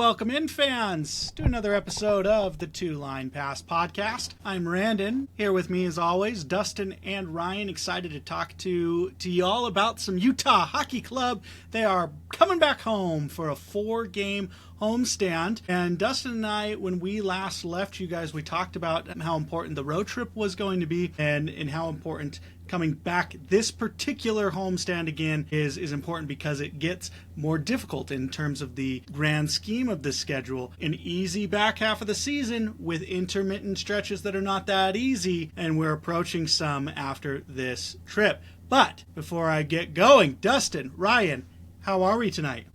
welcome in, fans, to another episode of the Two Line Pass podcast. I'm Randon. Here with me, as always, Dustin and Ryan. Excited to talk to y'all about some Utah Hockey Club. They are coming back home for a 4-game homestand. And Dustin and I, when we last left you guys, we talked about how important the road trip was going to be and how important coming back this particular homestand again is important because it gets more difficult in terms of the grand scheme of the schedule. An easy back half of the season with intermittent stretches that are not that easy, and we're approaching some after this trip. But before I get going, Dustin, Ryan, how are we tonight?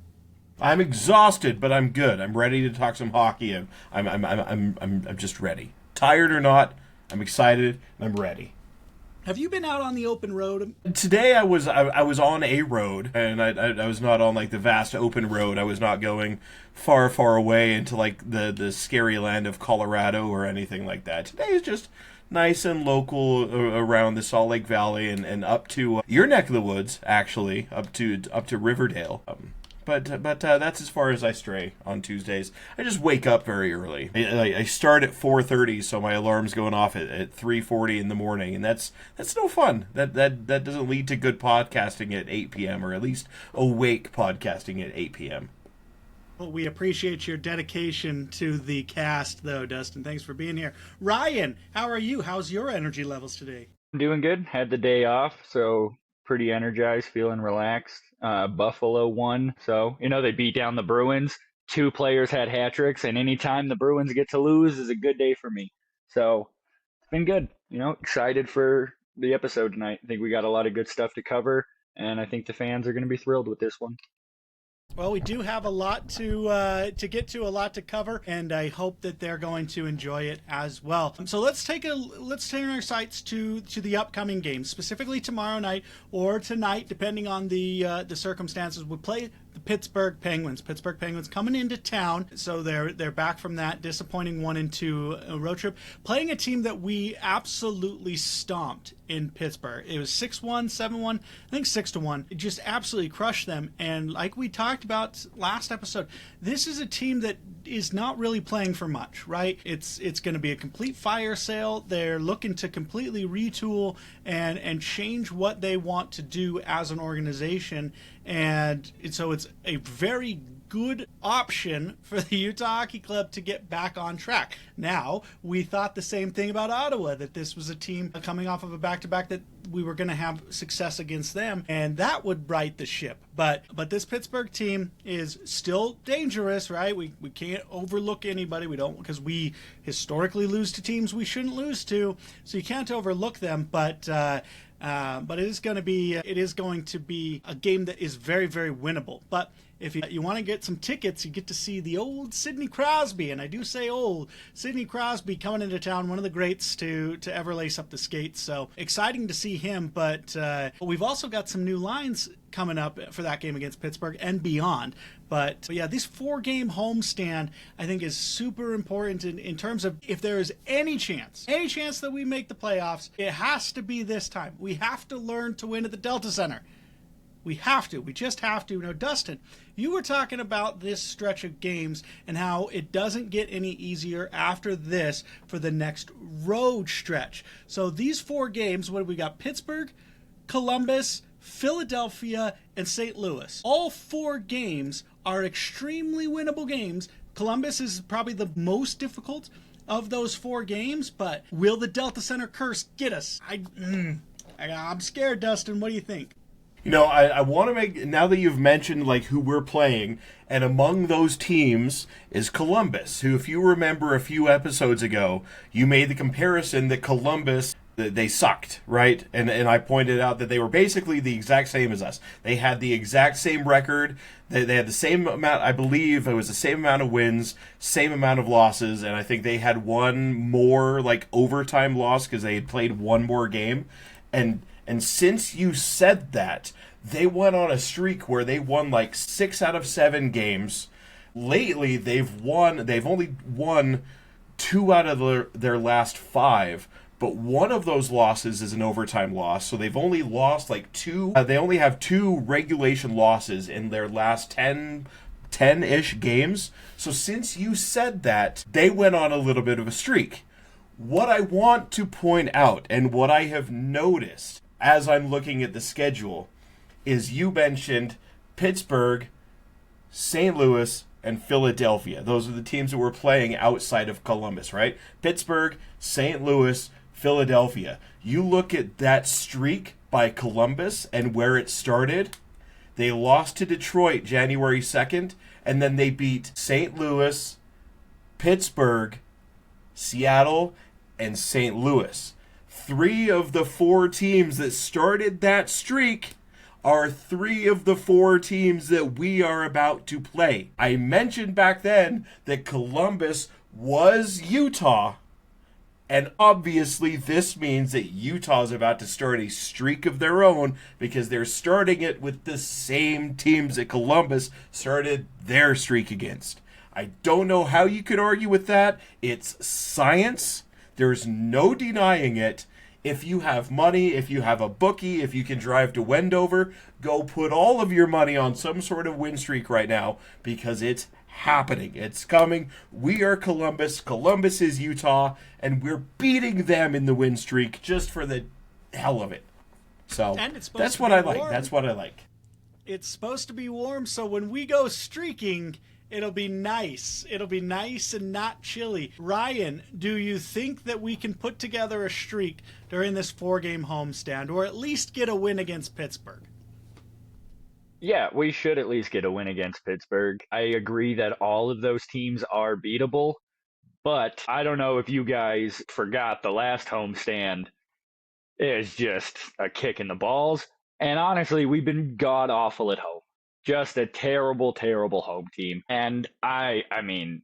I'm exhausted, but I'm good. I'm ready to talk some hockey. I'm just ready. Tired or not, I'm excited and I'm ready. Have you been out on the open road? Today I was on a road, and I was not on like the vast open road. I was not going far away into like the scary land of Colorado or anything like that. Today is just nice and local around the Salt Lake Valley and up to your neck of the woods, actually, up to Riverdale. But that's as far as I stray on Tuesdays. I just wake up very early. I start at 4:30, so my alarm's going off at 3:40 in the morning, and that's no fun. That doesn't lead to good podcasting at 8 p.m., or at least awake podcasting at 8 p.m. Well, we appreciate your dedication to the cast, though, Dustin. Thanks for being here. Ryan, how are you? How's your energy levels today? I'm doing good. Had the day off, so pretty energized, feeling relaxed. Buffalo won, so they beat down the Bruins. 2 players had hat tricks, and anytime the Bruins get to lose is a good day for me. So it's been good. Excited for the episode tonight. I think we got a lot of good stuff to cover, and I think the fans are going to be thrilled with this one. Well, we do have a lot to get to, a lot to cover, and I hope that they're going to enjoy it as well. So let's turn our sights to the upcoming games, specifically tomorrow night or tonight, depending on the circumstances. We play the Pittsburgh Penguins. Pittsburgh Penguins coming into town, so they're back from that disappointing 1-2 road trip, playing a team that we absolutely stomped in Pittsburgh. It was 6-1, 7-1, I think 6-1. It just absolutely crushed them. And like we talked about last episode, this is a team that is not really playing for much, right? It's going to be a complete fire sale. They're looking to completely retool and change what they want to do as an organization. And so it's a very good option for the Utah Hockey Club to get back on track. Now, we thought the same thing about Ottawa, that this was a team coming off of a back-to-back that we were going to have success against them, and that would right the ship. But this Pittsburgh team is still dangerous, right? We can't overlook anybody. We don't, because we historically lose to teams we shouldn't lose to, so you can't overlook them. But it is going to be a game that is very, very winnable. But if you want to get some tickets, you get to see the old Sidney Crosby, and I do say old Sidney Crosby coming into town, one of the greats to ever lace up the skates. So exciting to see him. But we've also got some new lines coming up for that game against Pittsburgh and beyond. But yeah, this 4-game homestand I think is super important in terms of if there is any chance that we make the playoffs, it has to be this time. We have to learn to win at the Delta Center. We have to. We just have to. Now, Dustin, you were talking about this stretch of games and how it doesn't get any easier after this for the next road stretch. So these 4 games, what have we got? Pittsburgh, Columbus, Philadelphia, and St. Louis. All 4 games are extremely winnable games. Columbus is probably the most difficult of those 4 games, but will the Delta Center curse get us? I'm scared, Dustin. What do you think? I want to make, now that you've mentioned like who we're playing, and among those teams is Columbus, who, if you remember a few episodes ago, you made the comparison that Columbus, they sucked, right? And I pointed out that they were basically the exact same as us. They had the exact same record. They had the same amount, I believe it was the same amount of wins, same amount of losses, and I think they had one more like overtime loss because they had played one more game. And since you said that, they went on a streak where they won like 6 out of 7 games. Lately, they've only won 2 out of their last 5, but one of those losses is an overtime loss. So they've only lost like 2. They only have 2 regulation losses in their last 10 10-ish games. So since you said that, they went on a little bit of a streak. What I want to point out, and what I have noticed as I'm looking at the schedule, is you mentioned Pittsburgh, St. Louis, and Philadelphia. Those are the teams that were playing outside of Columbus, right? Pittsburgh, St. Louis, Philadelphia. You look at that streak by Columbus and where it started. They lost to Detroit January 2nd, and then they beat St. Louis, Pittsburgh, Seattle, and St. Louis. 3 of the 4 teams that started that streak are 3 of the 4 teams that we are about to play. I mentioned back then that Columbus was Utah, and obviously this means that Utah's about to start a streak of their own because they're starting it with the same teams that Columbus started their streak against. I don't know how you could argue with that. It's science. There's no denying it. If you have money, if you have a bookie, if you can drive to Wendover, go put all of your money on some sort of win streak right now because it's happening. It's coming. We are Columbus. Columbus is Utah, and we're beating them in the win streak just for the hell of it. So that's what I like. That's what I like. It's supposed to be warm, so when we go streaking, it'll be nice. It'll be nice and not chilly. Ryan, do you think that we can put together a streak during this 4-game homestand, or at least get a win against Pittsburgh? Yeah, we should at least get a win against Pittsburgh. I agree that all of those teams are beatable, but I don't know if you guys forgot the last homestand is just a kick in the balls. And honestly, we've been god-awful at home. Just a terrible, terrible home team. And I mean,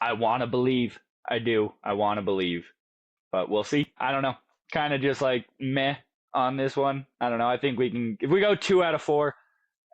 I want to believe. I do. I want to believe. But we'll see. I don't know. Kind of just like meh on this one. I don't know. I think we can, if we go 2 out of 4,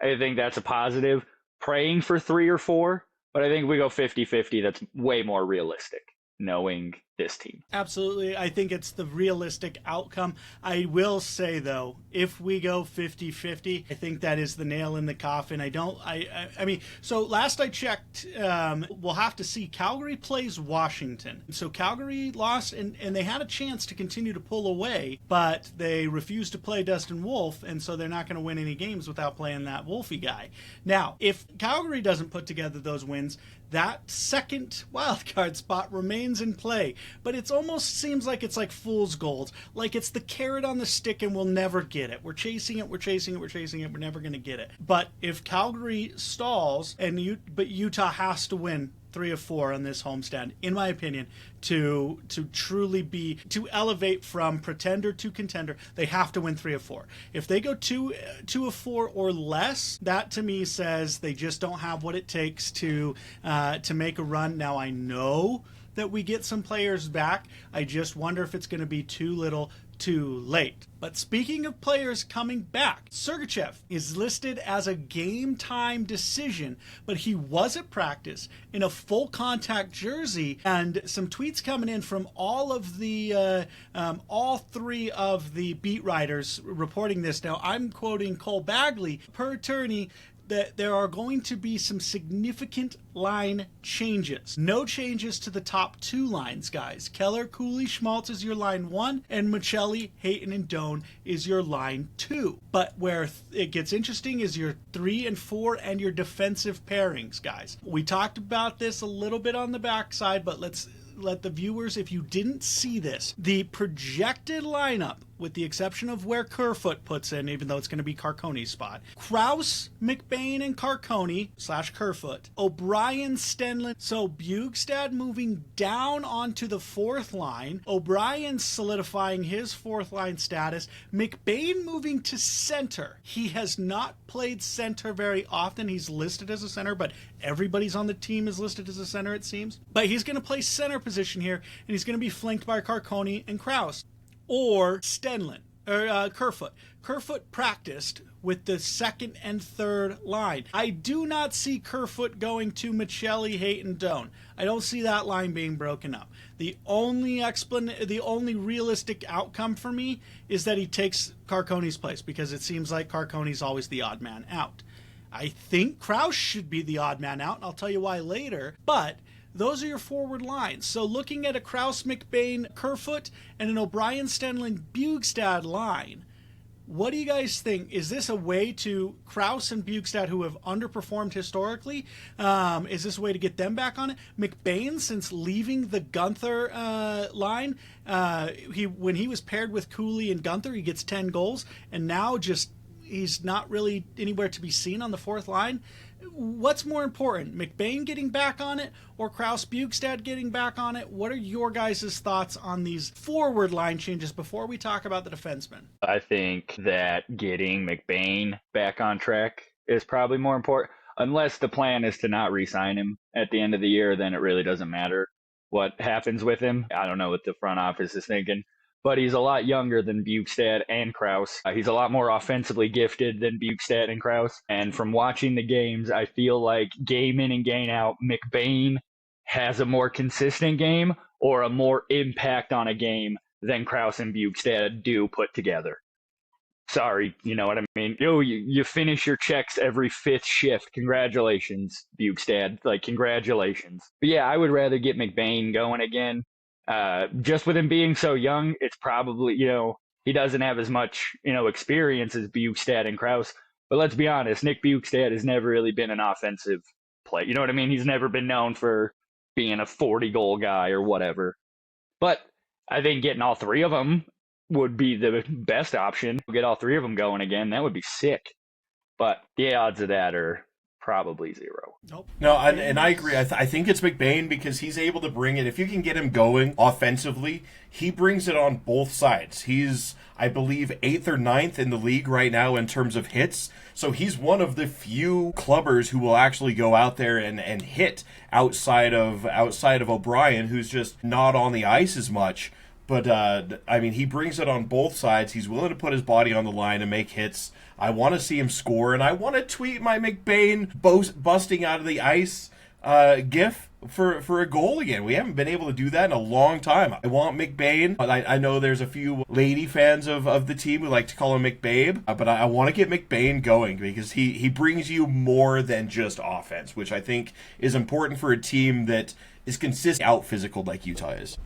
I think that's a positive. Praying for 3 or 4, but I think if we go 50-50, that's way more realistic, knowing this team. Absolutely. I think it's the realistic outcome. I will say, though, if we go 50-50, I think that is the nail in the coffin. I mean, so last I checked, we'll have to see. Calgary plays Washington. So Calgary lost, and they had a chance to continue to pull away, but they refused to play Dustin Wolf, and so they're not going to win any games without playing that Wolfie guy. Now, if Calgary doesn't put together those wins, that second wildcard spot remains in play. But it almost seems like it's like fool's gold. Like it's the carrot on the stick and we'll never get it. We're chasing it, we're never going to get it. But if Calgary stalls, but Utah has to win 3 of 4 on this homestand, in my opinion, to truly elevate from pretender to contender, they have to win 3 of 4. If they go 2 of 4 or less, that to me says they just don't have what it takes to make a run. Now I know that we get some players back. I just wonder if it's going to be too little, too late. But speaking of players coming back, Sergachev is listed as a game time decision, but he was at practice in a full contact jersey, and some tweets coming in from all 3 of the beat writers reporting this. Now I'm quoting Cole Bagley per Tourigny, that there are going to be some significant line changes. No changes to the top 2 lines, guys. Keller, Cooley, Schmaltz is your line 1, and Michelli, Hayton, and Doan is your line 2. But where it gets interesting is your 3 and 4 and your defensive pairings, guys. We talked about this a little bit on the backside, but let's let the viewers, if you didn't see this, the projected lineup, with the exception of where Kerfoot puts in, even though it's going to be Carcone's spot. Krause, McBain, and Carcone / Kerfoot. O'Brien, Stenlin. So Bjugstad moving down onto the 4th line. O'Brien solidifying his 4th line status. McBain moving to center. He has not played center very often. He's listed as a center, but everybody's on the team is listed as a center, it seems. But he's going to play center position here, and he's going to be flanked by Carcone and Krause. Or Stenlin, or Kerfoot. Kerfoot practiced with the 2nd and 3rd line. I do not see Kerfoot going to Michelli, Hayton, Doan. I don't see that line being broken up. The only realistic outcome for me is that he takes Carcone's place, because it seems like Carcone's always the odd man out. I think Kraus should be the odd man out, and I'll tell you why later. But those are your forward lines. So looking at a Kraus, McBain, Kerfoot, and an O'Brien, Stenlin, Bjugstad line, what do you guys think? Is this a way to Kraus and Bjugstad, who have underperformed historically? Is this a way to get them back on it? McBain, since leaving the Gunther line, when he was paired with Cooley and Gunther, he gets 10 goals, and now he's not really anywhere to be seen on the fourth line. What's more important, McBain getting back on it or Kraus Bjugstad getting back on it? What are your guys' thoughts on these forward line changes before we talk about the defensemen? I think that getting McBain back on track is probably more important. Unless the plan is to not re-sign him at the end of the year, then it really doesn't matter what happens with him. I don't know what the front office is thinking. But he's a lot younger than Bjugstad and Kraus. He's a lot more offensively gifted than Bjugstad and Kraus. And from watching the games, I feel like game in and game out, McBain has a more consistent game or a more impact on a game than Kraus and Bjugstad do put together. Sorry, you know what I mean? You finish your checks every fifth shift. Congratulations, Bjugstad. Congratulations. But yeah, I would rather get McBain going again. Just with him being so young, it's probably, he doesn't have as much, experience as Bjugstad and Kraus. But let's be honest, Nick Bjugstad has never really been an offensive player. You know what I mean? He's never been known for being a 40-goal guy or whatever. But I think getting all three of them would be the best option. Get all three of them going again. That would be sick. But the odds of that are probably zero. Nope. No, and I agree. I think it's McBain because he's able to bring it. If you can get him going offensively, he brings it on both sides. He's, I believe, 8th or 9th in the league right now in terms of hits. So he's one of the few clubbers who will actually go out there and hit outside of O'Brien, who's just not on the ice as much. But, he brings it on both sides. He's willing to put his body on the line and make hits. I want to see him score, and I want to tweet my McBain busting out of the ice gif for a goal again. We haven't been able to do that in a long time. I want McBain. I know there's a few lady fans of the team who like to call him McBabe, but I want to get McBain going because he brings you more than just offense, which I think is important for a team that is consistently out-physical like Utah is.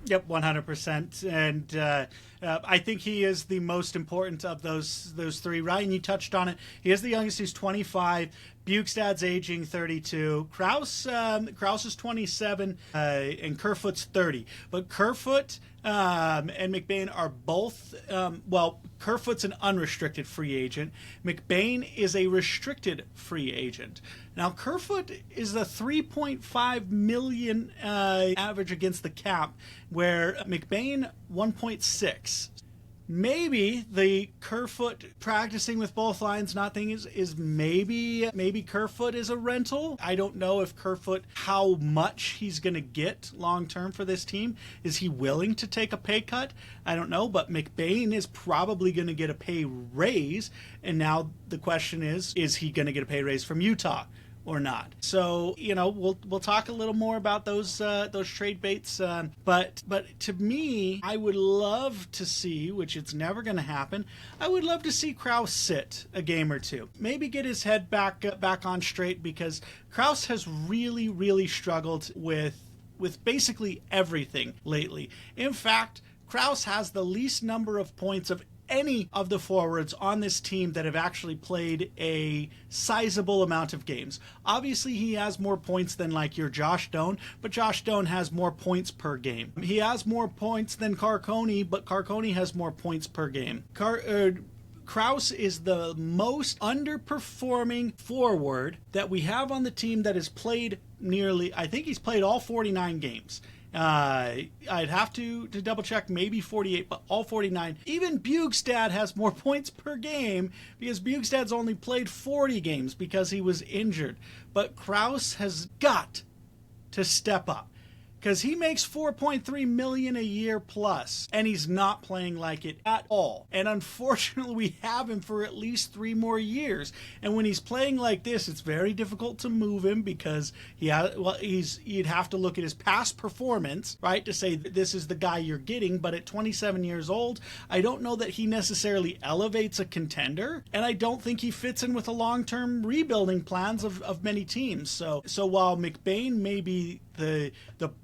Yep, 100%. And I think he is the most important of those three. Ryan, you touched on it. He is the youngest. He's 25. Bjugstad's aging 32. Kraus is 27, and Kerfoot's 30. But Kerfoot and McBain are both, Kerfoot's an unrestricted free agent. McBain is a restricted free agent. Now, Kerfoot is a $3.5 million average against the cap, where McBain 1.6. Maybe the Kerfoot practicing with both lines not thing is maybe Kerfoot is a rental. I don't know if Kerfoot, how much he's going to get long term for this team. Is he willing to take a pay cut? I don't know, but McBain is probably going to get a pay raise. And now the question is he going to get a pay raise from Utah or not? So, we'll talk a little more about those trade baits. But to me, I would love to see, which it's never going to happen, I would love to see Kraus sit a game or two. Maybe get his head back on straight, because Kraus has really, really struggled with basically everything lately. In fact, Kraus has the least number of points of any of the forwards on this team that have actually played a sizable amount of games. Obviously, he has more points than your Josh Doan, but Josh Doan has more points per game. He has more points than Carconi, but Carconi has more points per game. Kraus is the most underperforming forward that we have on the team that has played I think he's played all 49 games. I'd have to double check, maybe 48, but all 49. Even Bjugstad has more points per game because Bjugstad's only played 40 games because he was injured. But Kraus has got to step up. because he makes $4.3 million a year plus, and he's not playing like it at all. And unfortunately, we have him for at least 3 more years. And when he's playing like this, it's very difficult to move him because you'd have to look at his past performance, right, to say that this is the guy you're getting. But at 27 years old, I don't know that he necessarily elevates a contender, and I don't think he fits in with the long-term rebuilding plans of many teams. So while McBain may be the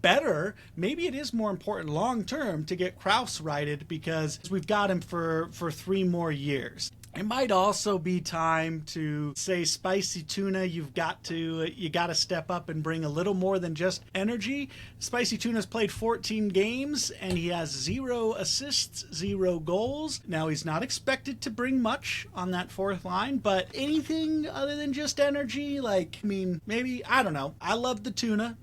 better, maybe it is more important long-term to get Krause righted because we've got him for 3 more years. It might also be time to say, Spicy Tuna, you got to step up and bring a little more than just energy. Spicy Tuna's played 14 games and he has 0 assists, 0 goals. Now he's not expected to bring much on that 4th line, but anything other than just energy, maybe, I don't know. I love the tuna,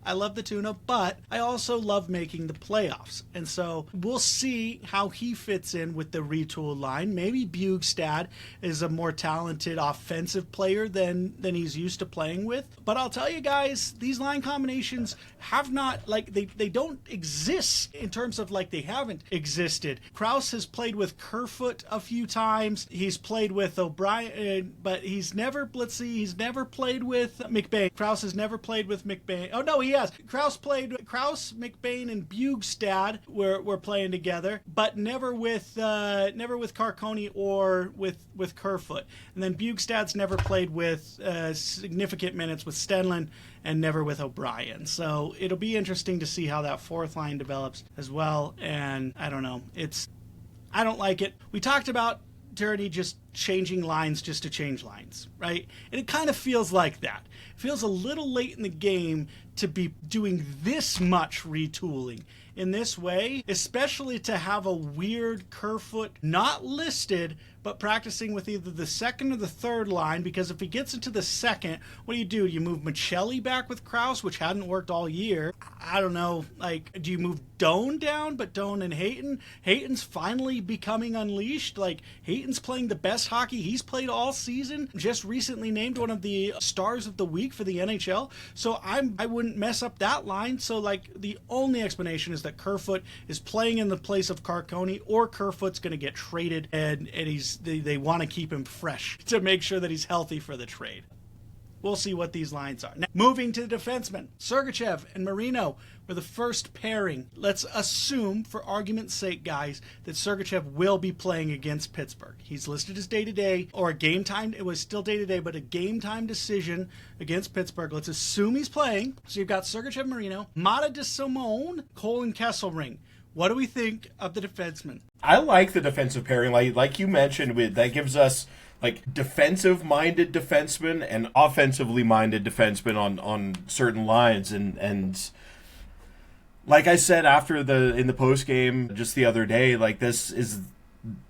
but I also love making the playoffs. And so we'll see how he fits in with the retooled line. Maybe Bugstad is a more talented offensive player than he's used to playing with. But I'll tell you guys, these line combinations have not, they don't exist in terms of they haven't existed. Krause has played with Kerfoot a few times. He's played with O'Brien, but he's never played with McBain. Krause has never played with McBain. Oh no, he has. Krause, McBain, and Bugstad were playing together, but never with Carconi or with Kerfoot. And then Bugstad's never played with significant minutes with Stenlund and never with O'Brien. So it'll be interesting to see how that 4th line develops as well. And I don't know. I don't like it. We talked about Tourigny just changing lines just to change lines, right? And it kind of feels like that. It feels a little late in the game to be doing this much retooling in this way, especially to have a weird Kerfoot not listed, but practicing with either the 2nd or the 3rd line, because if he gets into the 2nd, what do? You move Michelli back with Krause, which hadn't worked all year. I don't know, do you move Doan down, but Doan and Hayton's finally becoming unleashed. Hayton's playing the best hockey he's played all season, just recently named one of the stars of the week for the NHL. So I wouldn't mess up that line. So the only explanation is that Kerfoot is playing in the place of Carconi, or Kerfoot's going to get traded, and they want to keep him fresh to make sure that he's healthy for the trade. We'll see what these lines are. Now, moving to the defensemen, Sergachev and Marino were the first pairing. Let's assume, for argument's sake, guys, that Sergachev will be playing against Pittsburgh. He's listed as day-to-day, or a game-time. It was still day-to-day, but a game-time decision against Pittsburgh. Let's assume he's playing. So you've got Sergachev, Marino, Mata de Simone, Cole, and Kesselring. What do we think of the defensemen? I like the defensive pairing. Like you mentioned, that gives us defensive-minded defensemen and offensively-minded defensemen on certain lines. And like I said in the post game just the other day,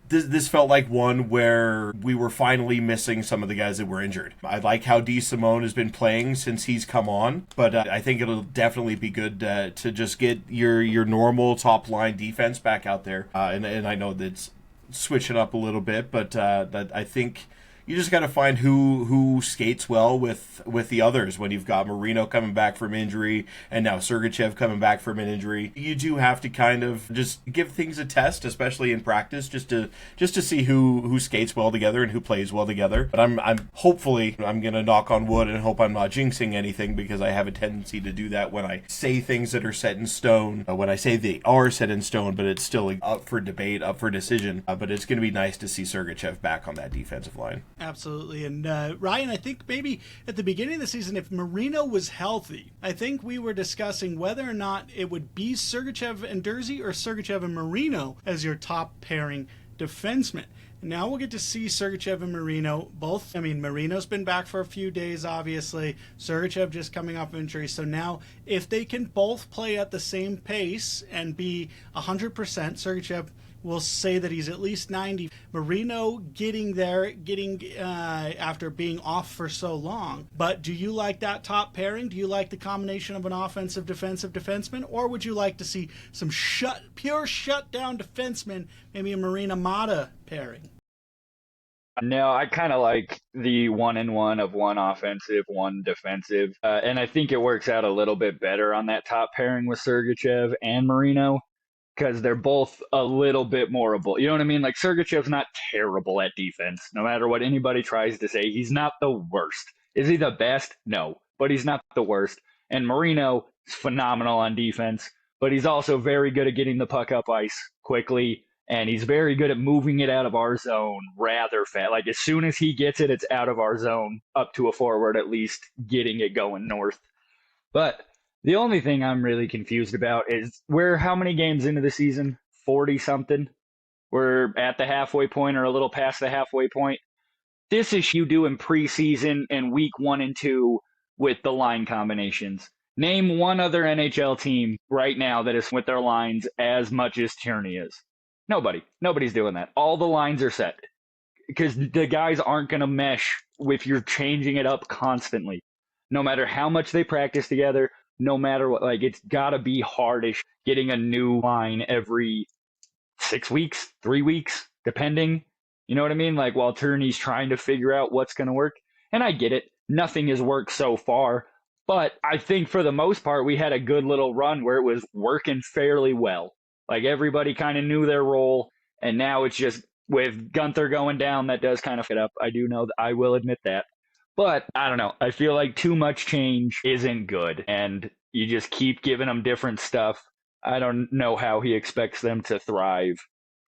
this felt like one where we were finally missing some of the guys that were injured. I like how D. Simone has been playing since he's come on, but I think it'll definitely be good to just get your normal top-line defense back out there. And I know that's switching up a little bit, but that I think you just got to find who skates well with the others. When you've got Marino coming back from injury and now Sergachev coming back from an injury, you do have to kind of just give things a test, especially in practice, just to see who skates well together and who plays well together. But I'm gonna knock on wood and hope I'm not jinxing anything, because I have a tendency to do that when I say things that are set in stone. When I say they are set in stone, but it's still up for debate, up for decision. But it's going to be nice to see Sergachev back on that defensive line. Absolutely. And Ryan, I think maybe at the beginning of the season, if Marino was healthy, I think we were discussing whether or not it would be Sergachev and Durzi or Sergachev and Marino as your top pairing defenseman. Now we'll get to see Sergachev and Marino both. I mean, Marino's been back for a few days, obviously. Sergachev just coming off injury. So now if they can both play at the same pace and be 100%, Sergachev will say that he's at least 90. Marino getting after being off for so long. But do you like that top pairing? Do you like the combination of an offensive defensive defenseman? Or would you like to see some pure shutdown defenseman, maybe a Marino Mata pairing? No, I kind of like the 1-1 of one offensive, one defensive. And I think it works out a little bit better on that top pairing with Sergachev and Marino because they're both a little bit more able. You know what I mean? Like Sergachev's not terrible at defense. No matter what anybody tries to say, he's not the worst. Is he the best? No, but he's not the worst. And Marino is phenomenal on defense, but he's also very good at getting the puck up ice quickly, and he's very good at moving it out of our zone rather fast. Like as soon as he gets it, it's out of our zone up to a forward at least getting it going north. But the only thing I'm really confused about is we're how many games into the season? 40 something. We're at the halfway point or a little past the halfway point. This is you do in preseason and week 1 and 2 with the line combinations. Name one other NHL team right now that is with their lines as much as Tierney is. Nobody. Nobody's doing that. All the lines are set because the guys aren't going to mesh if you're changing it up constantly. No matter how much they practice together, no matter what, like it's got to be hardish getting a new line every 6 weeks, 3 weeks, depending. You know what I mean? Like while Tierney's trying to figure out what's going to work. And I get it. Nothing has worked so far. But I think for the most part, we had a good little run where it was working fairly well. Like everybody kind of knew their role. And now it's just with Gunther going down, that does kind of fit up. I do know that I will admit that. But I don't know. I feel like too much change isn't good. And you just keep giving them different stuff. I don't know how he expects them to thrive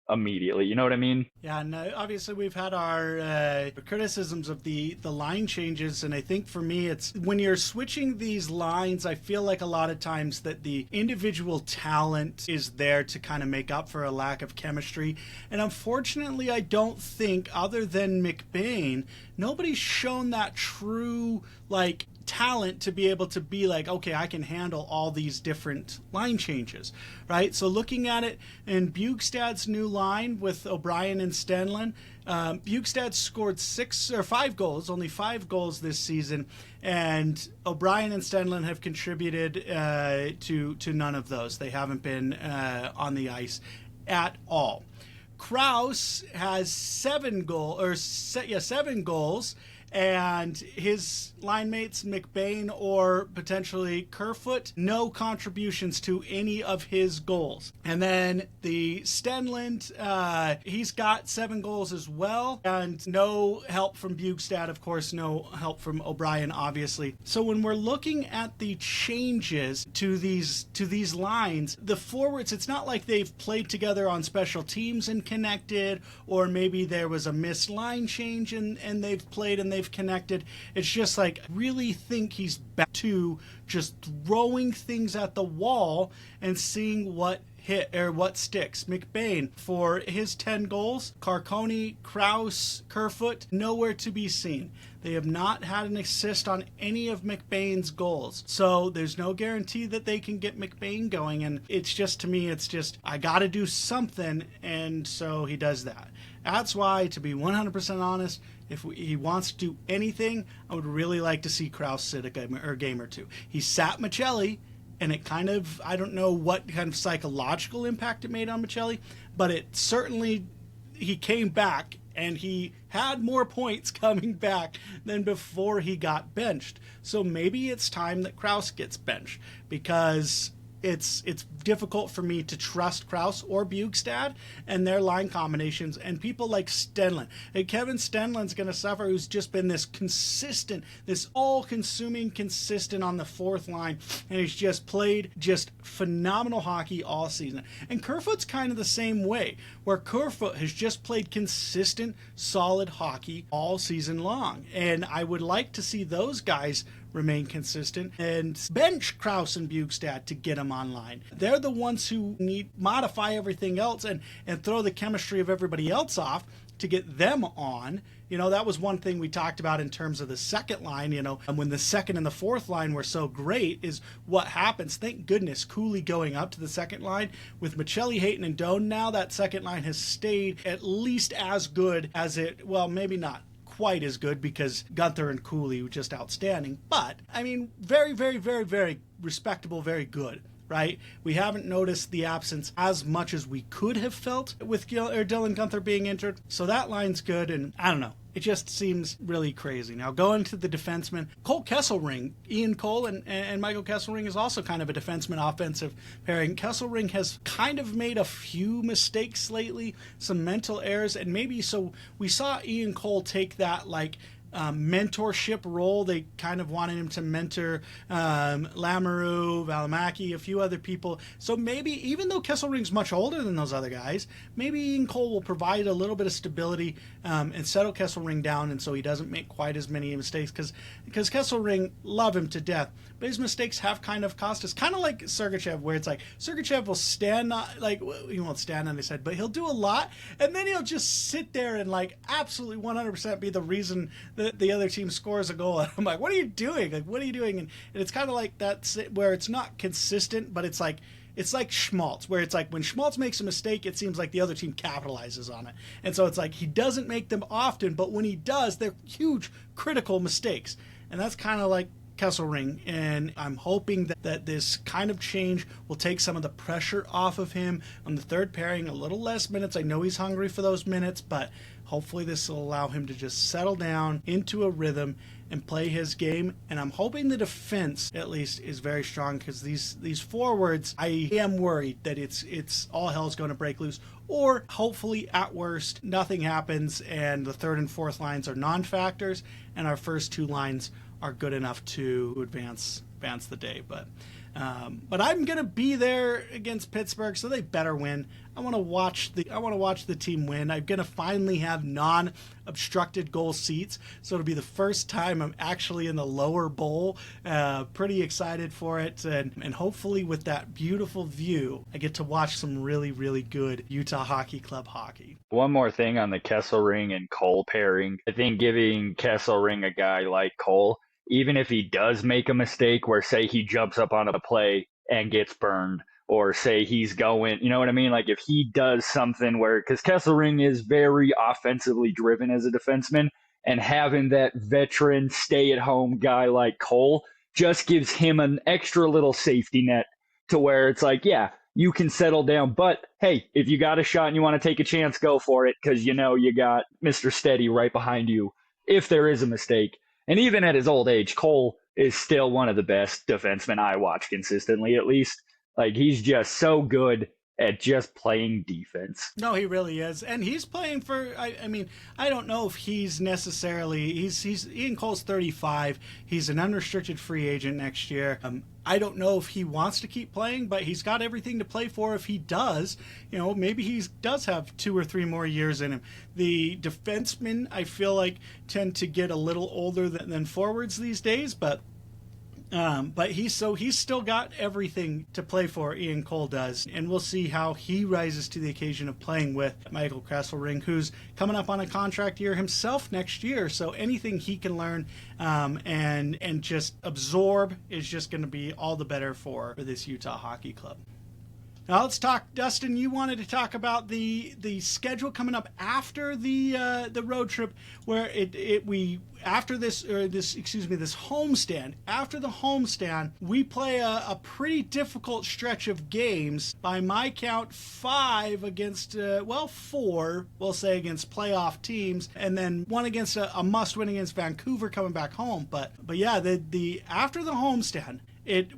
immediately. You know what I mean? Yeah, and obviously we've had our criticisms of the line changes, and I think for me it's when you're switching these lines, I feel like a lot of times that the individual talent is there to kind of make up for a lack of chemistry, and unfortunately I don't think, other than McBain, nobody's shown that true like talent to be able to be like, okay, I can handle all these different line changes, right? So looking at it in Bjugstad's new line with O'Brien and Stenlund, Bjugstad scored 5 goals, only 5 goals this season, and O'Brien and Stenlund have contributed to none of those. They haven't been on the ice at all. Kraus has 7 goals, and his line mates McBain or potentially Kerfoot, no contributions to any of his goals. And then the Stenlund, he's got 7 goals as well, and no help from Bjugstad, of course, no help from O'Brien, obviously. So when we're looking at the changes to these lines, the forwards, it's not like they've played together on special teams and connected, or maybe there was a missed line change and they've played and they've connected. It's just like, I really think he's back to just throwing things at the wall and seeing what hit or what sticks. McBain, for his 10 goals, Carconi, Kraus, Kerfoot, nowhere to be seen. They have not had an assist on any of McBain's goals. So there's no guarantee that they can get McBain going. And it's just, to me, it's just, I got to do something. And so he does that. That's why, to be 100% honest, if he wants to do anything, I would really like to see Kraus sit a game or two. He sat Michelli, and it kind of, I don't know what kind of psychological impact it made on Michelli, but it certainly, he came back and he had more points coming back than before he got benched. So maybe it's time that Kraus gets benched, because it's difficult for me to trust Kraus or Bjugstad and their line combinations, and people like Stenlund. And Kevin Stenlund's going to suffer, who's just been this consistent, this all-consuming consistent on the fourth line, and he's just played just phenomenal hockey all season. And Kerfoot's kind of the same way, where Kerfoot has just played consistent, solid hockey all season long. And I would like to see those guys remain consistent and bench Kraus and Bjugstad to get them online. They're the ones who need modify everything else and throw the chemistry of everybody else off to get them on. You know, that was one thing we talked about in terms of the second line, you know, and when the second and the fourth line were so great is what happens. Thank goodness Cooley going up to the second line. With Michelli, Hayton, and Doan now, that second line has stayed at least as good as it, well, maybe not quite as good, because Gunther and Cooley were just outstanding. But, I mean, very, very, very, very respectable, very good, right? We haven't noticed the absence as much as we could have felt with Dylan Gunther being injured. So that line's good, and I don't know. It just seems really crazy. Now, going to the defenseman, Cole Kesselring. Ian Cole and Michael Kesselring is also kind of a defenseman offensive pairing. Kesselring has kind of made a few mistakes lately, some mental errors, and maybe so we saw Ian Cole take that mentorship role. They kind of wanted him to mentor Lamoureux, Valimaki, a few other people. So maybe, even though Kesselring's much older than those other guys, maybe Ian Cole will provide a little bit of stability and settle Kesselring down, and so he doesn't make quite as many mistakes, because Kesselring, love him to death, but his mistakes have kind of cost us. Kind of like Sergachev, where it's like Sergachev will stand on, he won't stand on his head, but he'll do a lot, and then he'll just sit there and absolutely 100% be the reason that the other team scores a goal. And I'm like, what are you doing? What are you doing? And it's kind of like that, where it's not consistent, but it's like Schmaltz, where it's like when Schmaltz makes a mistake, it seems like the other team capitalizes on it. And so it's like he doesn't make them often, but when he does, they're huge, critical mistakes. And that's kind of like Kesselring, and I'm hoping that this kind of change will take some of the pressure off of him on the third pairing, a little less minutes. I know he's hungry for those minutes, but hopefully this will allow him to just settle down into a rhythm and play his game. And I'm hoping the defense, at least, is very strong, because these forwards, I am worried that it's all hell's going to break loose. Or hopefully, at worst, nothing happens and the third and fourth lines are non-factors and our first two lines are good enough to advance the day. But I'm gonna be there against Pittsburgh, so they better win. I want to watch the team win. I'm gonna finally have non-obstructed goal seats, so it'll be the first time I'm actually in the lower bowl. Pretty excited for it, and hopefully with that beautiful view, I get to watch some really, really good Utah Hockey Club hockey. One more thing on the Kesselring and Cole pairing. I think giving Kesselring a guy like Cole, even if he does make a mistake where, say, he jumps up on a play and gets burned, or say he's going, you know what I mean? Like if he does something where, because Kesselring is very offensively driven as a defenseman, and having that veteran stay-at-home guy like Cole just gives him an extra little safety net to where it's like, yeah, you can settle down. But hey, if you got a shot and you want to take a chance, go for it, because you know you got Mr. Steady right behind you if there is a mistake. And even at his old age, Cole is still one of the best defensemen I watch consistently, at least. Like, he's just so good at just playing defense. No, he really is. And he's playing for, I mean, I don't know if he's necessarily, Ian Cole's 35. He's an unrestricted free agent next year. I don't know if he wants to keep playing, but he's got everything to play for if he does. You know, maybe he does have 2 or 3 more years in him. The defensemen, I feel like, tend to get a little older than forwards these days, but he's still got everything to play for, Ian Cole does, and we'll see how he rises to the occasion of playing with Michael Kesselring, who's coming up on a contract year himself next year. So anything he can learn and just absorb is just going to be all the better for this Utah Hockey Club. Now let's talk, Dustin. You wanted to talk about the schedule coming up after the road trip, where this homestand. After the homestand, we play a pretty difficult stretch of games. By my count, 5 against 4, we'll say, against playoff teams, and then 1 against a must-win against Vancouver coming back home. But yeah, the after the homestand,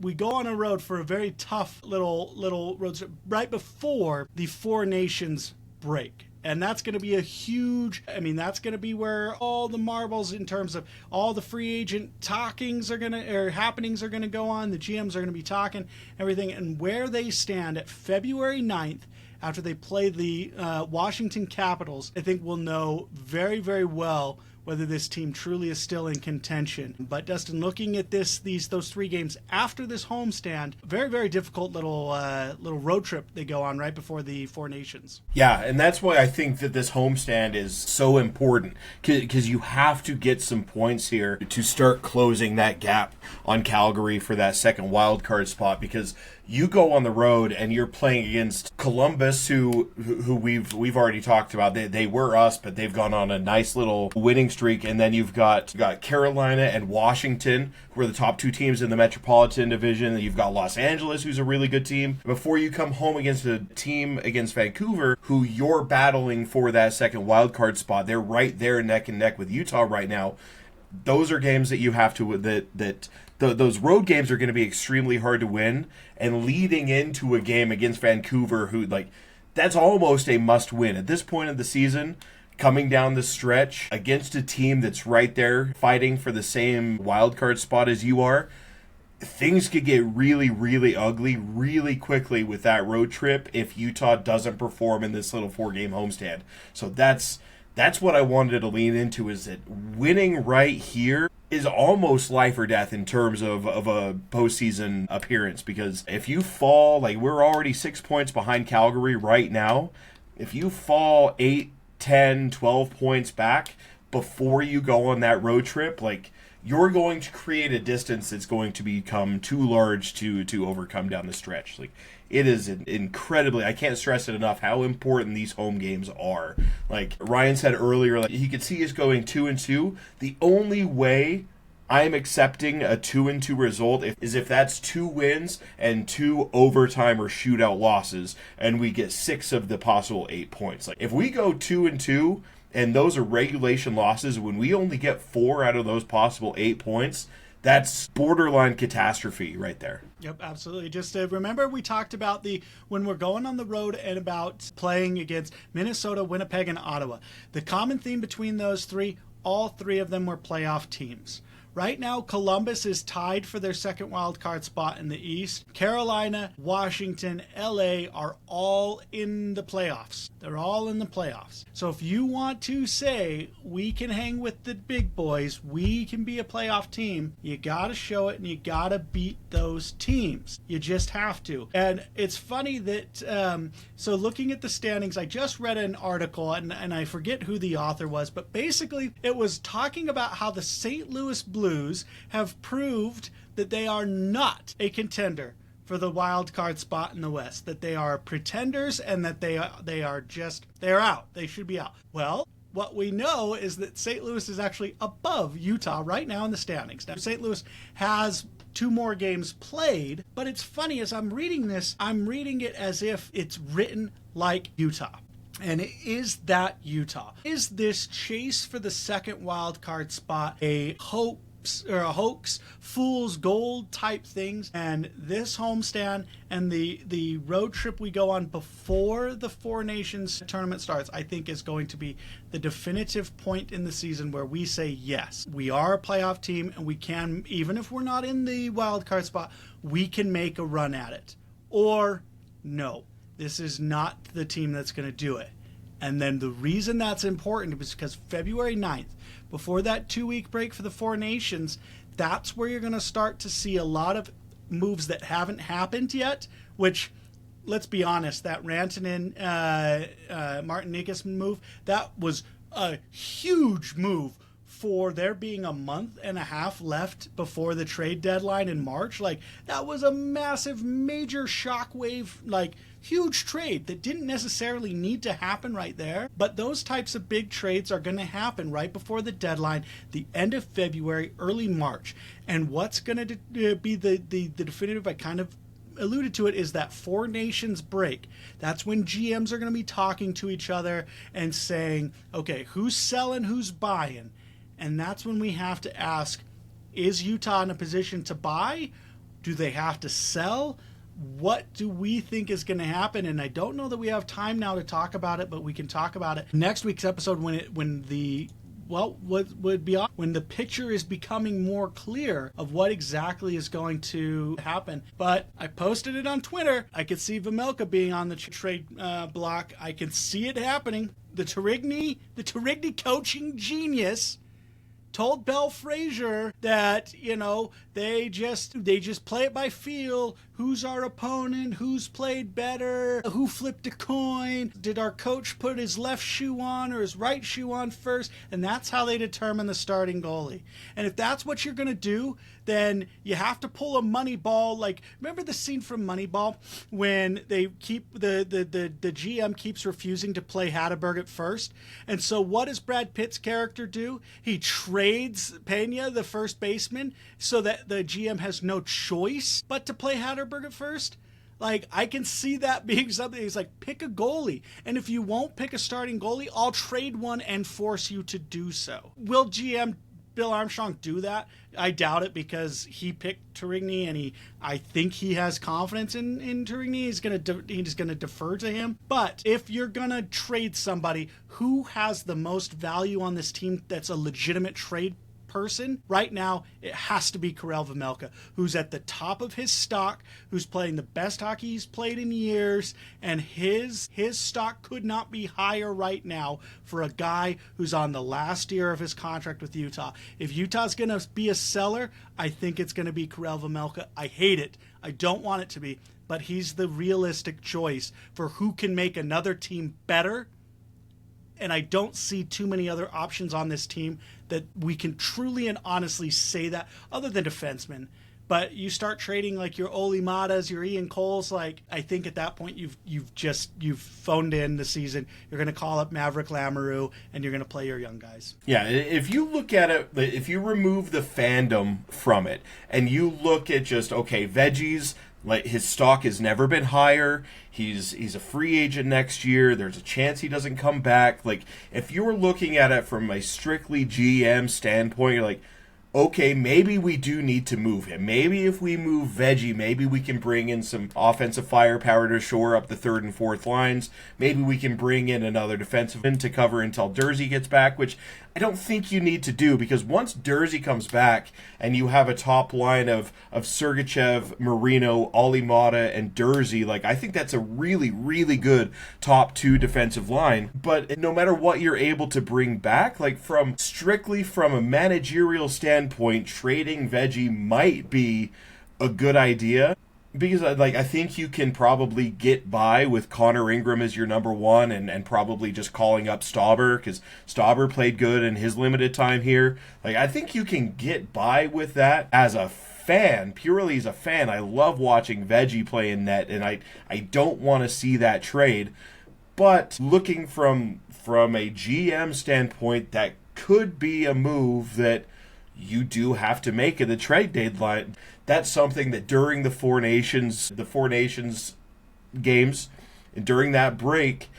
we go on a road for a very tough little road trip right before the Four Nations break. And that's going to be that's going to be where all the marbles in terms of all the free agent happenings are going to go on. The GMs are going to be talking everything, and where they stand at February 9th after they play the Washington Capitals, I think we'll know very, very well whether this team truly is still in contention. But Dustin, looking at those 3 games after this homestand, very, very difficult little road trip they go on right before the Four Nations. Yeah, and that's why I think that this homestand is so important, because you have to get some points here to start closing that gap on Calgary for that second wild card spot, because you go on the road and you're playing against Columbus, Columbus, who we've already talked about, they were us, but they've gone on a nice little winning streak. And then you've got Carolina and Washington, who are the top two teams in the Metropolitan Division. You've got Los Angeles, who's a really good team. Before you come home against a team against Vancouver, who you're battling for that second wild card spot, they're right there neck and neck with Utah right now. Those are games that you have to those road games are going to be extremely hard to win, and leading into a game against Vancouver, who that's almost a must win at this point of the season. Coming down the stretch against a team that's right there fighting for the same wild card spot as you are, things could get really, really ugly really quickly with that road trip if Utah doesn't perform in this little 4-game homestand. So that's what I wanted to lean into, is that winning right here is almost life or death in terms of a postseason appearance. Because if you fall, we're already 6 points behind Calgary right now. If you fall 8, 10, 12 points back before you go on that road trip, you're going to create a distance that's going to become too large to overcome down the stretch. It is incredibly, I can't stress it enough how important these home games are. Like Ryan said earlier, he could see us going 2-2. The only way I'm accepting a 2-2 result is if that's 2 wins and 2 overtime or shootout losses, and we get 6 of the possible 8 points. If we go 2-2 and those are regulation losses, when we only get 4 out of those possible 8 points, that's borderline catastrophe right there. Yep, absolutely. Just remember, we talked about when we're going on the road and about playing against Minnesota, Winnipeg, and Ottawa. The common theme between those three, all 3 of them were playoff teams. Right now, Columbus is tied for their second wild card spot in the East. Carolina, Washington, LA are all in the playoffs. They're all in the playoffs. So if you want to say we can hang with the big boys, we can be a playoff team, you got to show it and you got to beat those teams. You just have to. And it's funny that, so looking at the standings, I just read an article and I forget who the author was, but basically it was talking about how the St. Louis Blues have proved that they are not a contender for the wild card spot in the West, that they are pretenders and that they're out. They should be out. Well, what we know is that St. Louis is actually above Utah right now in the standings. Now, St. Louis has 2 more games played, but it's funny, as I'm reading this, I'm reading it as if it's written like Utah. And is that Utah? Is this chase for the second wild card spot a hoax, fool's gold type things? And this homestand and the road trip we go on before the Four Nations tournament starts, I think is going to be the definitive point in the season where we say, yes, we are a playoff team and we can, even if we're not in the wild card spot, we can make a run at it. Or no, this is not the team that's going to do it. And then the reason that's important is because February 9th, before that 2-week break for the Four Nations, that's where you're going to start to see a lot of moves that haven't happened yet, which, let's be honest, that Rantanen, Martinikas move, that was a huge move for there being a month and a half left before the trade deadline in March. That was a massive, major shockwave, huge trade that didn't necessarily need to happen right there. But those types of big trades are going to happen right before the deadline, the end of February, early March. And what's going to be the definitive, I kind of alluded to it, is that Four Nations break. That's when GMs are going to be talking to each other and saying, okay, who's selling, who's buying? And that's when we have to ask, is Utah in a position to buy? Do they have to sell? What do we think is going to happen? And I don't know that we have time now to talk about it, but we can talk about it next week's episode when the picture is becoming more clear of what exactly is going to happen. But I posted it on Twitter. I could see Vejmelka being on the trade block. I can see it happening. The Tourigny coaching genius told Belle Frazier that, they just play it by feel. Who's our opponent? Who's played better? Who flipped a coin? Did our coach put his left shoe on or his right shoe on first? And that's how they determine the starting goalie. And if that's what you're going to do, then you have to pull a Moneyball. Like, remember the scene from Moneyball when they keep the GM keeps refusing to play Hatterberg at first? And so what does Brad Pitt's character do? He trades Pena, the first baseman, so that the GM has no choice but to play Hatterberg at first. Like, I can see that being something. He's like, pick a goalie. And if you won't pick a starting goalie, I'll trade one and force you to do so. Will GM Bill Armstrong do that? I doubt it, because he picked Tourigny, and I think he has confidence in Tourigny. He's gonna defer to him. But if you're gonna trade somebody, who has the most value on this team that's a legitimate trade person right now, it has to be Karel Vejmelka, who's at the top of his stock, who's playing the best hockey he's played in years, and his stock could not be higher right now for a guy who's on the last year of his contract with Utah. If Utah's going to be a seller, I think it's going to be Karel Vejmelka. I hate it. I don't want it to be, but he's the realistic choice for who can make another team better. And I don't see too many other options on this team that we can truly and honestly say that, other than defensemen. But you start trading like your Oli Matas, your Ian Coles, like, I think at that point you've phoned in the season. You're going to call up Maverick Lamoureux, and you're going to play your young guys. Yeah, if you look at it, if you remove the fandom from it, and you look at just, okay, Veggies, like, his stock has never been higher. He's a free agent next year. There's a chance he doesn't come back. Like, if you were looking at it from a strictly GM standpoint, you're like, okay, maybe we do need to move him. Maybe if we move Veggie, maybe we can bring in some offensive firepower to shore up the third and fourth lines. Maybe we can bring in another defensive end to cover until Durzi gets back, which I don't think you need to do, because once Durzi comes back and you have a top line of Sergachev, Marino, Alimata, and Durzi, like, I think that's a really, really good top two defensive line. But no matter what you're able to bring back, like, strictly from a managerial standpoint, trading Veggie might be a good idea. Because, like, I think you can probably get by with Connor Ingram as your number one, and probably just calling up Stauber, because Stauber played good in his limited time here. Like, I think you can get by with that as a fan, purely as a fan. I love watching Veggie play in net, and I don't want to see that trade. But looking from a GM standpoint, that could be a move that you do have to make at the trade deadline. That's something that during the Four Nations games, and during that break,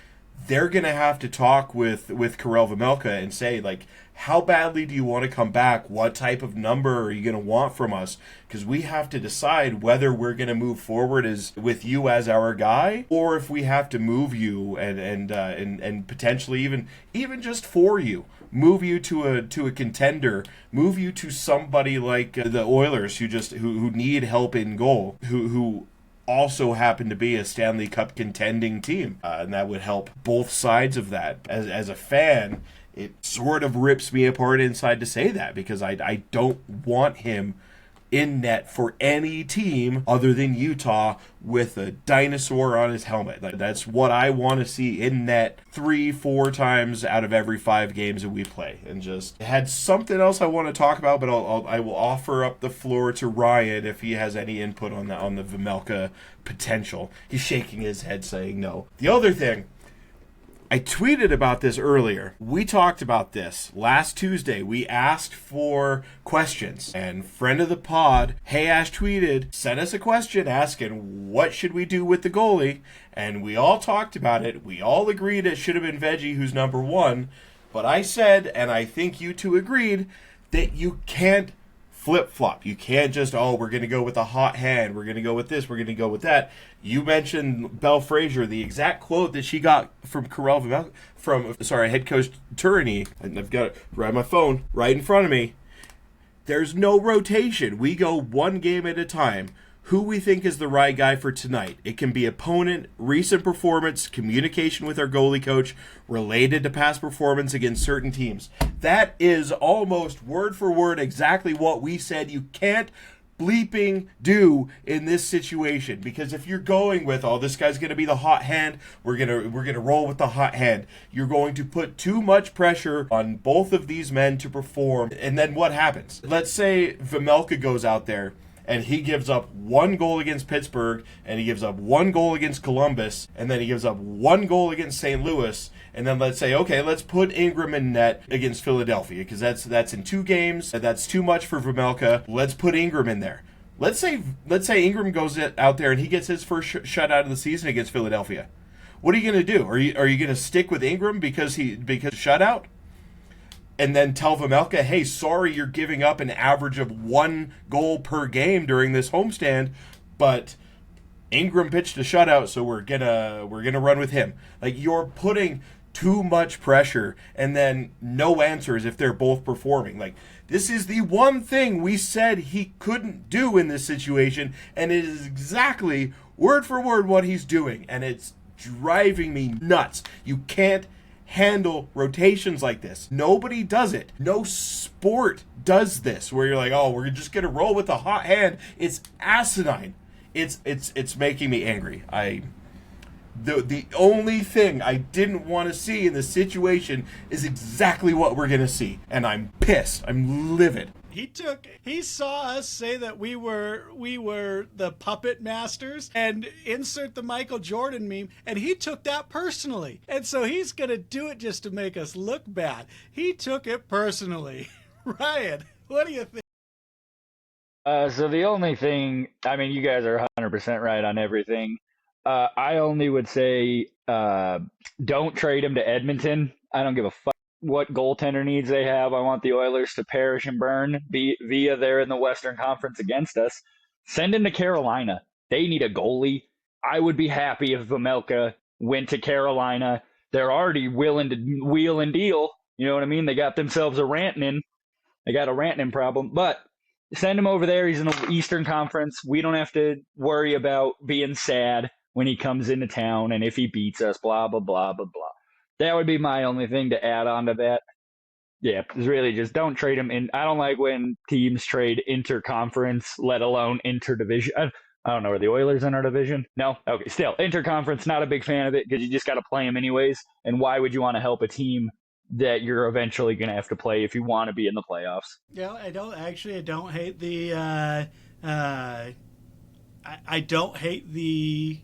they're going to have to talk with Karel Vejmelka and say, like, how badly do you want to come back? What type of number are you going to want from us? Because we have to decide whether we're going to move forward with you as our guy, or if we have to move you and potentially even just for you. Move you to a contender, move you to somebody like the Oilers who need help in goal, who also happen to be a Stanley Cup contending team, and that would help both sides of that. As a fan, it sort of rips me apart inside to say that, because I don't want him in net for any team other than Utah with a dinosaur on his helmet. That's what I want to see in net 3-4 times out of every 5 games that we play. And just had something else I want to talk about, but I will offer up the floor to Ryan if he has any input on the Vejmelka potential. He's shaking his head saying no. The other thing, I tweeted about this earlier. We talked about this last Tuesday. We asked for questions, and friend of the pod, Hey Ash, tweeted, sent us a question asking what should we do with the goalie, and we all talked about it. We all agreed it should have been Veggie who's number one, but I said, and I think you two agreed, that you can't flip-flop. You can't just, we're going to go with a hot hand. We're going to go with this. We're going to go with that. You mentioned Belle Frazier, the exact quote that she got from Karel Vejmelka, head coach Tourigny, and I've got it right on my phone, right in front of me. There's no rotation. We go one game at a time. who we think is the right guy for tonight. It can be opponent, recent performance, communication with our goalie coach, related to past performance against certain teams. That is almost word for word exactly what we said you can't bleeping do in this situation. Because if you're going with, oh, this guy's going to be the hot hand, we're gonna roll with the hot hand, you're going to put too much pressure on both of these men to perform. And then what happens? Let's say Vejmelka goes out there and he gives up 1 goal against Pittsburgh, and he gives up 1 goal against Columbus, and then he gives up 1 goal against St. Louis, and then let's say, okay, let's put Ingram in net against Philadelphia, because that's in 2 games, that's too much for Vejmelka. Let's put Ingram in there. Let's say Ingram goes out there and he gets his first shutout of the season against Philadelphia. What are you going to do? Are you going to stick with Ingram because shutout? And then tell Vejmelka, hey, sorry you're giving up an average of 1 goal per game during this homestand, but Ingram pitched a shutout, so we're gonna run with him. Like, you're putting too much pressure and then no answers if they're both performing. Like, this is the one thing we said he couldn't do in this situation, and it is exactly word for word what he's doing, and it's driving me nuts. You can't handle rotations like this. Nobody does it. No sport does this where you're like, oh, we're just gonna roll with a hot hand. It's asinine. It's making me angry. The only thing I didn't want to see in this situation is exactly what we're gonna see, and I'm pissed. I'm livid. He saw us say that we were the puppet masters and insert the Michael Jordan meme, and he took that personally. And so he's going to do it just to make us look bad. He took it personally. Ryan, what do you think? So the only thing, I mean, you guys are 100% right on everything. I only would say don't trade him to Edmonton. I don't give a fuck what goaltender needs they have. I want the Oilers to perish and burn via they're in the Western Conference against us. Send him to Carolina. They need a goalie. I would be happy if Vejmelka went to Carolina. They're already willing to wheel and deal. You know what I mean? They got themselves a Randon. They got a Randon problem. But send him over there. He's in the Eastern Conference. We don't have to worry about being sad when he comes into town and if he beats us, blah, blah, blah, blah, blah. That would be my only thing to add on to that. Yeah, it's really just don't trade him in. I don't like when teams trade interconference, let alone interdivision. I don't know, are the Oilers in our division? No? Okay, still, interconference, not a big fan of it because you just got to play them anyways. And why would you want to help a team that you're eventually going to have to play if you want to be in the playoffs? Yeah, I don't hate the I don't hate the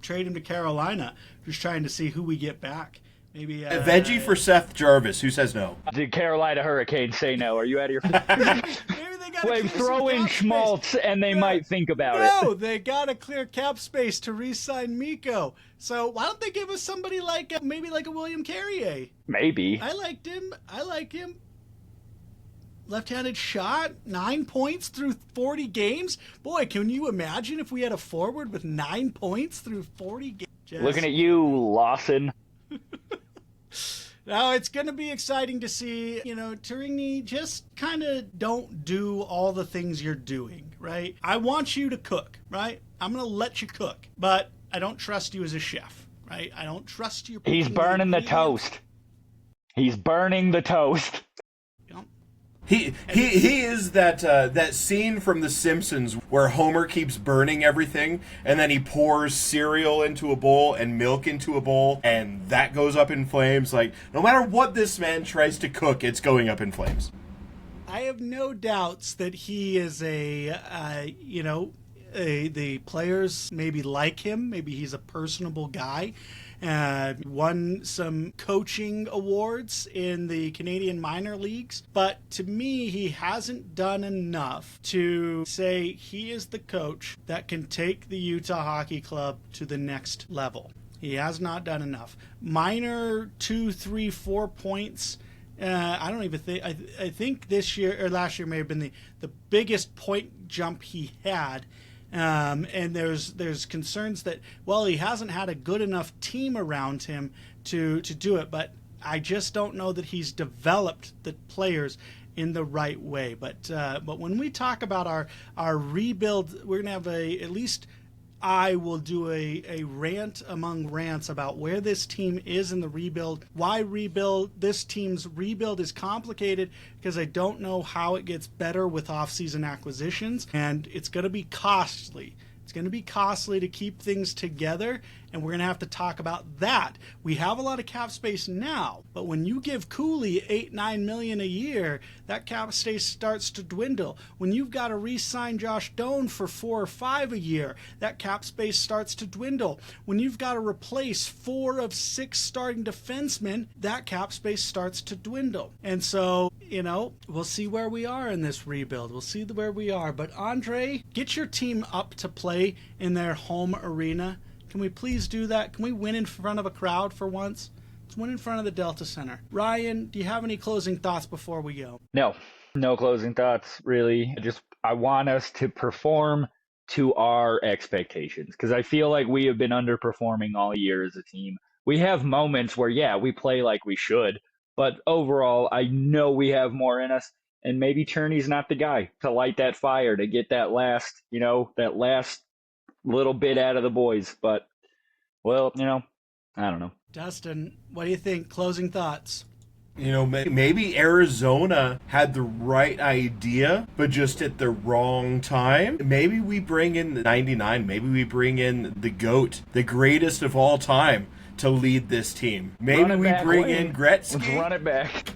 trade him to Carolina. Just trying to see who we get back. Maybe a veggie for Seth Jarvis. Who says no? Did Carolina Hurricanes say no? Are you out of your? Maybe they got throw in Schmaltz and they might think about it. No, they got to clear cap space to re-sign Mikko. So why don't they give us somebody like maybe like a William Carrier? Maybe. I like him. Left-handed shot, 9 points through 40 games. Boy, can you imagine if we had a forward with 9 points through 40 games? Looking at you, Lawson. Now, it's going to be exciting to see, Tourigny, just kind of don't do all the things you're doing, right? I want you to cook, right? I'm going to let you cook, but I don't trust you as a chef, right? I don't trust you. He's burning the toast. He's burning the toast. He is that scene from The Simpsons where Homer keeps burning everything, and then he pours cereal into a bowl and milk into a bowl, and that goes up in flames. Like, no matter what this man tries to cook, it's going up in flames. I have no doubts that he is the players maybe like him. Maybe he's a personable guy. Won some coaching awards in the Canadian minor leagues. But to me, he hasn't done enough to say he is the coach that can take the Utah Hockey Club to the next level. He has not done enough. Minor 2, 3, 4 points. I don't even think. I think this year or last year may have been the biggest point jump he had. And there's concerns that, well, he hasn't had a good enough team around him to do it. But I just don't know that he's developed the players in the right way. But when we talk about our rebuild, we're going to have at least I will do a rant among rants about where this team is in the rebuild, why this team's rebuild is complicated, because I don't know how it gets better with offseason acquisitions, and it's going to be costly. It's going to be costly to keep things together, and we're going to have to talk about that. We have a lot of cap space now, but when you give Cooley $8-9 million a year, that cap space starts to dwindle. When you've got to re-sign Josh Doan for $4 or $5 a year, that cap space starts to dwindle. When you've got to replace 4 of 6 starting defensemen, that cap space starts to dwindle. And so, we'll see where we are in this rebuild. We'll see where we are. But Andre, get your team up to play in their home arena. Can we please do that? Can we win in front of a crowd for once? Let's win in front of the Delta Center. Ryan, do you have any closing thoughts before we go? No closing thoughts, really. I want us to perform to our expectations, because I feel like we have been underperforming all year as a team. We have moments where, we play like we should, but overall, I know we have more in us, and maybe Tourigny's not the guy to light that fire, to get that last little bit out of the boys. But, I don't know. Dustin, what do you think? Closing thoughts? Maybe Arizona had the right idea, but just at the wrong time. Maybe we bring in the 99. Maybe we bring in the GOAT, the greatest of all time, to lead this team. Maybe we bring in Gretzky. Let's run it back.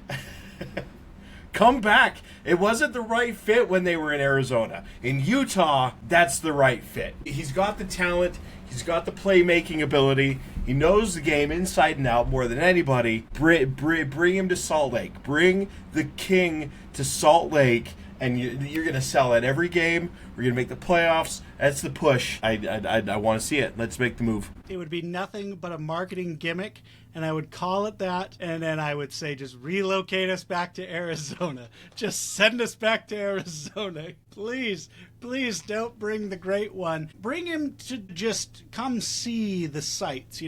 Come back. It wasn't the right fit when they were in Arizona. In Utah, that's the right fit. He's got the talent. He's got the playmaking ability. He knows the game inside and out more than anybody. Bring him to Salt Lake. Bring the king to Salt Lake, and you're going to sell at every game. We're going to make the playoffs. That's the push. I want to see it. Let's make the move. It would be nothing but a marketing gimmick, and I would call it that, and then I would say just relocate us back to Arizona. Just send us back to Arizona. Please don't bring the great one. Bring him to just come see the sights,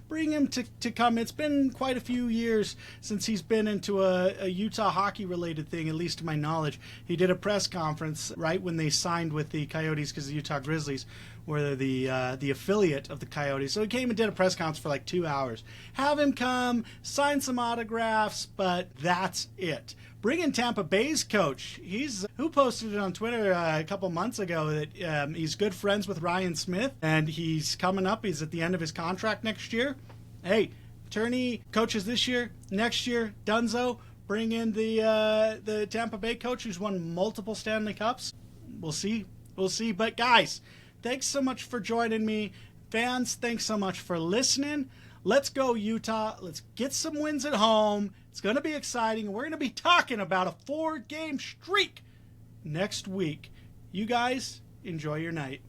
Bring him to come. It's been quite a few years since he's been into a Utah hockey-related thing, at least to my knowledge. He did a press conference right when they signed with the Coyotes, because the Utah Grizzlies were the affiliate of the Coyotes. So he came and did a press conference for like 2 hours. Have him come, sign some autographs, but that's it. Bring in Tampa Bay's coach. Who posted it on Twitter a couple months ago that he's good friends with Ryan Smith, and he's coming up. He's at the end of his contract next year. Hey, Tourigny coaches this year, next year, Dunzo. Bring in the Tampa Bay coach who's won multiple Stanley Cups. We'll see. But guys, thanks so much for joining me. Fans, thanks so much for listening. Let's go, Utah. Let's get some wins at home. It's going to be exciting. We're going to be talking about a 4-game streak next week. You guys, enjoy your night.